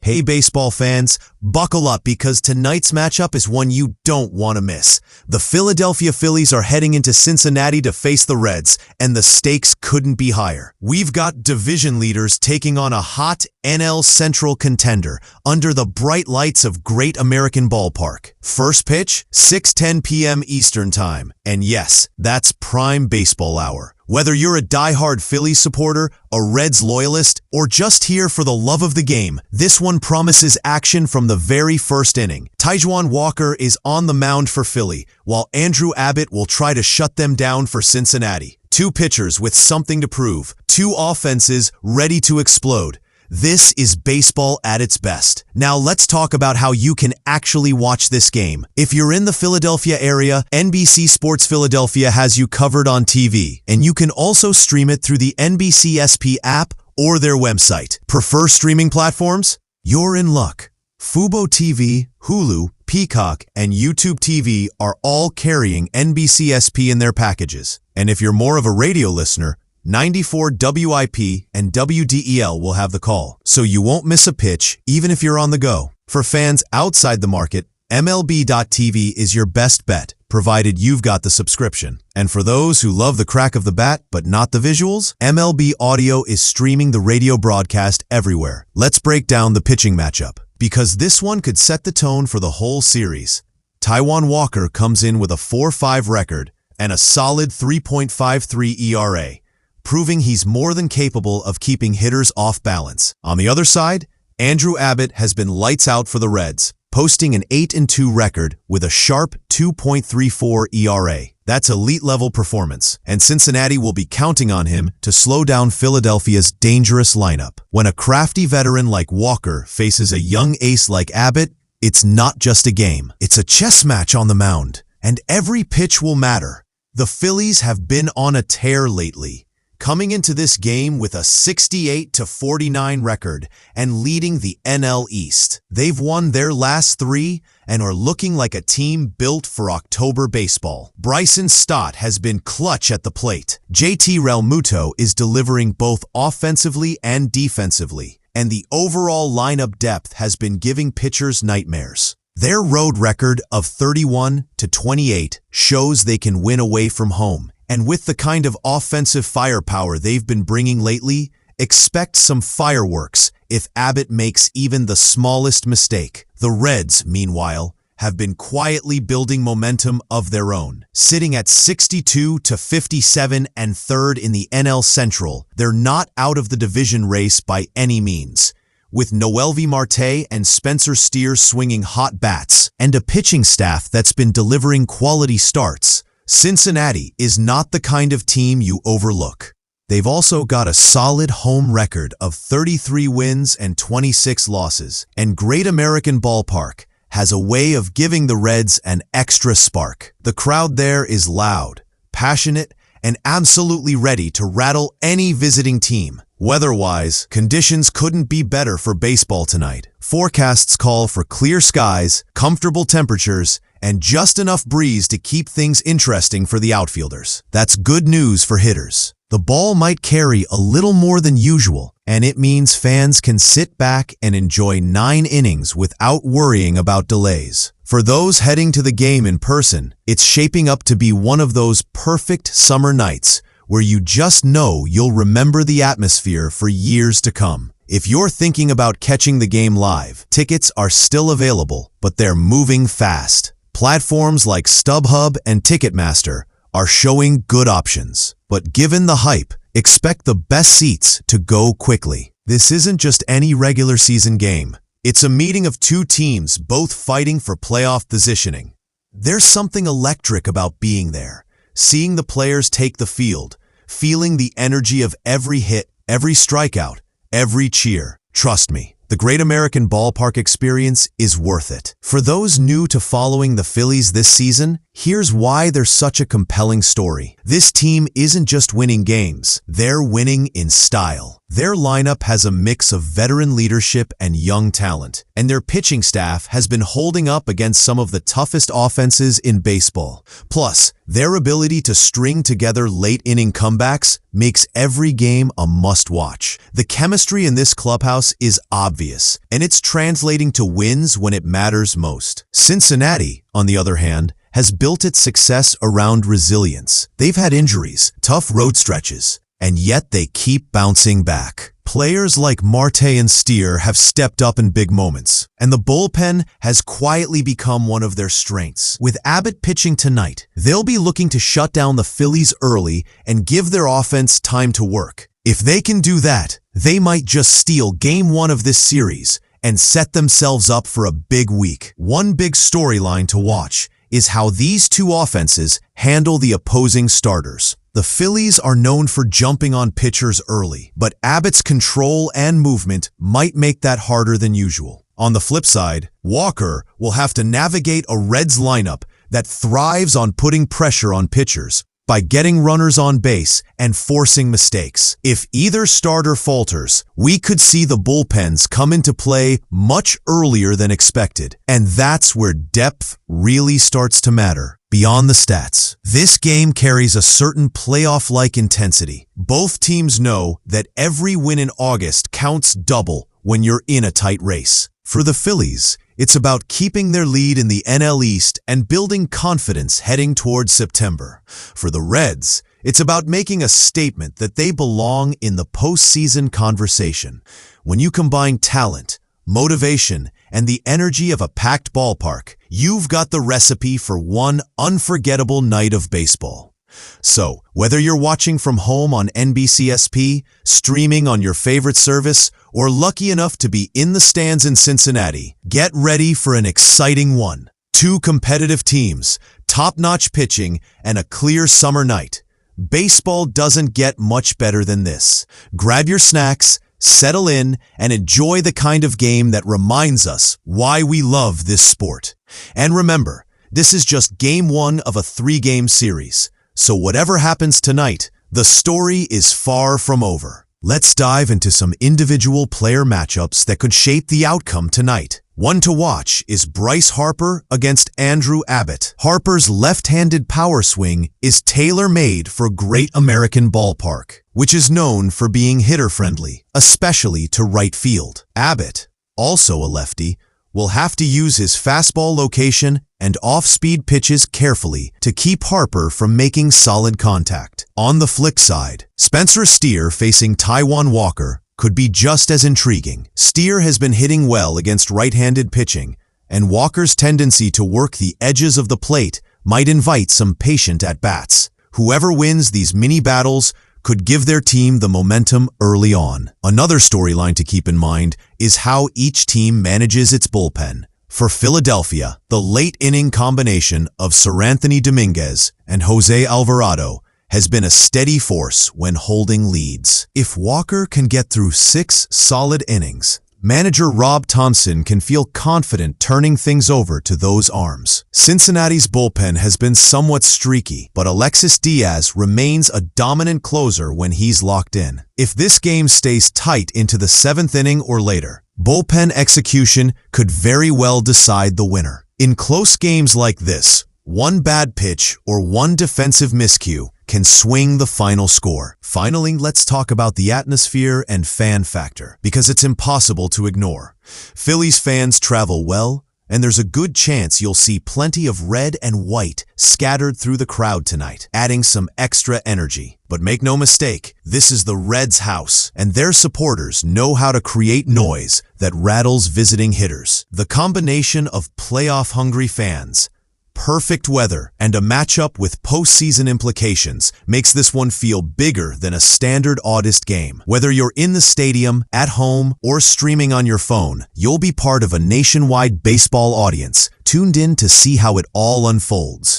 Hey baseball fans, buckle up because tonight's matchup is one you don't want to miss. The Philadelphia Phillies are heading into Cincinnati to face the Reds, and the stakes couldn't be higher. We've got division leaders taking on a hot NL Central contender under the bright lights of Great American Ballpark. First pitch, 6:10 p.m. Eastern Time. And yes, that's prime baseball hour. Whether you're a diehard Phillies supporter, a Reds loyalist, or just here for the love of the game, this one promises action from the very first inning. Taijuan Walker is on the mound for Philly, while Andrew Abbott will try to shut them down for Cincinnati. Two pitchers with something to prove, two offenses ready to explode. This is baseball at its best. Now let's talk about how you can actually watch this game. If you're in the Philadelphia area, NBC Sports Philadelphia has you covered on TV, and you can also stream it through the NBCSP app or their website. Prefer streaming platforms? You're in luck. FuboTV, Hulu, Peacock, and YouTube TV are all carrying NBCSP in their packages. And if you're more of a radio listener, 94 WIP and WDEL will have the call, so you won't miss a pitch even if you're on the go. For fans outside the market, MLB.TV is your best bet, provided you've got the subscription. And for those who love the crack of the bat but not the visuals, MLB Audio is streaming the radio broadcast everywhere. Let's break down the pitching matchup, because this one could set the tone for the whole series. Taijuan Walker comes in with a 4.5 record and a solid 3.53 ERA. Proving he's more than capable of keeping hitters off balance. On the other side, Andrew Abbott has been lights out for the Reds, posting an 8-2 record with a sharp 2.34 ERA. That's elite-level performance, and Cincinnati will be counting on him to slow down Philadelphia's dangerous lineup. When a crafty veteran like Walker faces a young ace like Abbott, it's not just a game. It's a chess match on the mound, and every pitch will matter. The Phillies have been on a tear lately, coming into this game with a 68-49 record and leading the NL East. They've won their last three and are looking like a team built for October baseball. Bryson Stott has been clutch at the plate. JT Realmuto is delivering both offensively and defensively, and the overall lineup depth has been giving pitchers nightmares. Their road record of 31-28 shows they can win away from home. And with the kind of offensive firepower they've been bringing lately, expect some fireworks if Abbott makes even the smallest mistake. The Reds, meanwhile, have been quietly building momentum of their own. Sitting at 62-57 and third in the NL Central, they're not out of the division race by any means. With Noelvi Marte and Spencer Steer swinging hot bats, and a pitching staff that's been delivering quality starts, Cincinnati is not the kind of team you overlook. They've also got a solid home record of 33 wins and 26 losses, and Great American Ballpark has a way of giving the Reds an extra spark. The crowd there is loud, passionate, and absolutely ready to rattle any visiting team. Weather-wise, conditions couldn't be better for baseball tonight. Forecasts call for clear skies, comfortable temperatures, and just enough breeze to keep things interesting for the outfielders. That's good news for hitters. The ball might carry a little more than usual, and it means fans can sit back and enjoy 9 innings without worrying about delays. For those heading to the game in person, it's shaping up to be one of those perfect summer nights where you just know you'll remember the atmosphere for years to come. If you're thinking about catching the game live, tickets are still available, but they're moving fast. Platforms like StubHub and Ticketmaster are showing good options. But given the hype, expect the best seats to go quickly. This isn't just any regular season game. It's a meeting of two teams both fighting for playoff positioning. There's something electric about being there, seeing the players take the field, feeling the energy of every hit, every strikeout, every cheer. Trust me, the Great American Ballpark experience is worth it. For those new to following the Phillies this season, Here's why they're such a compelling story. This team isn't just winning games, they're winning in style. Their lineup has a mix of veteran leadership and young talent, and their pitching staff has been holding up against some of the toughest offenses in baseball. Plus, their ability to string together late-inning comebacks makes every game a must-watch. The chemistry in this clubhouse is obvious, and it's translating to wins when it matters most. Cincinnati, on the other hand, has built its success around resilience. They've had injuries, tough road stretches, and yet they keep bouncing back. Players like Marte and Steer have stepped up in big moments, and the bullpen has quietly become one of their strengths. With Abbott pitching tonight, they'll be looking to shut down the Phillies early and give their offense time to work. If they can do that, they might just steal Game 1 of this series and set themselves up for a big week. One big storyline to watch is how these two offenses handle the opposing starters. The Phillies are known for jumping on pitchers early, but Abbott's control and movement might make that harder than usual. On the flip side, Walker will have to navigate a Reds lineup that thrives on putting pressure on pitchers by getting runners on base and forcing mistakes. If either starter falters, we could see the bullpens come into play much earlier than expected, and that's where depth really starts to matter. Beyond the stats, this game carries a certain playoff-like intensity. Both teams know that every win in August counts double when you're in a tight race. For the Phillies, it's about keeping their lead in the NL East and building confidence heading towards September. For the Reds, it's about making a statement that they belong in the postseason conversation. When you combine talent, motivation, and the energy of a packed ballpark, you've got the recipe for one unforgettable night of baseball. So, whether you're watching from home on NBCSP, streaming on your favorite service, or lucky enough to be in the stands in Cincinnati, get ready for an exciting one. Two competitive teams, top-notch pitching, and a clear summer night. Baseball doesn't get much better than this. Grab your snacks, settle in, and enjoy the kind of game that reminds us why we love this sport. And remember, this is just Game 1 of a 3-game series. So whatever happens tonight, the story is far from over. Let's dive into some individual player matchups that could shape the outcome tonight. One to watch is Bryce Harper against Andrew Abbott. Harper's left-handed power swing is tailor-made for Great American Ballpark, which is known for being hitter-friendly, especially to right field. Abbott, also a lefty, will have to use his fastball location and off-speed pitches carefully to keep Harper from making solid contact. On the flip side, Spencer Steer facing Taijuan Walker could be just as intriguing. Steer has been hitting well against right-handed pitching, and Walker's tendency to work the edges of the plate might invite some patient at-bats. Whoever wins these mini-battles could give their team the momentum early on. Another storyline to keep in mind is how each team manages its bullpen. For Philadelphia, the late-inning combination of Seranthony Dominguez and Jose Alvarado has been a steady force when holding leads. If Walker can get through 6 solid innings, manager Rob Thompson can feel confident turning things over to those arms. Cincinnati's bullpen has been somewhat streaky, but Alexis Diaz remains a dominant closer when he's locked in. If this game stays tight into the 7th inning or later, bullpen execution could very well decide the winner. In close games like this, one bad pitch or one defensive miscue can swing the final score. Finally, let's talk about the atmosphere and fan factor, because it's impossible to ignore. Phillies fans travel well, and there's a good chance you'll see plenty of red and white scattered through the crowd tonight, adding some extra energy. But make no mistake, this is the Reds' house, and their supporters know how to create noise that rattles visiting hitters. The combination of playoff-hungry fans, perfect weather, and a matchup with postseason implications makes this one feel bigger than a standard August game. Whether you're in the stadium, at home, or streaming on your phone, you'll be part of a nationwide baseball audience tuned in to see how it all unfolds.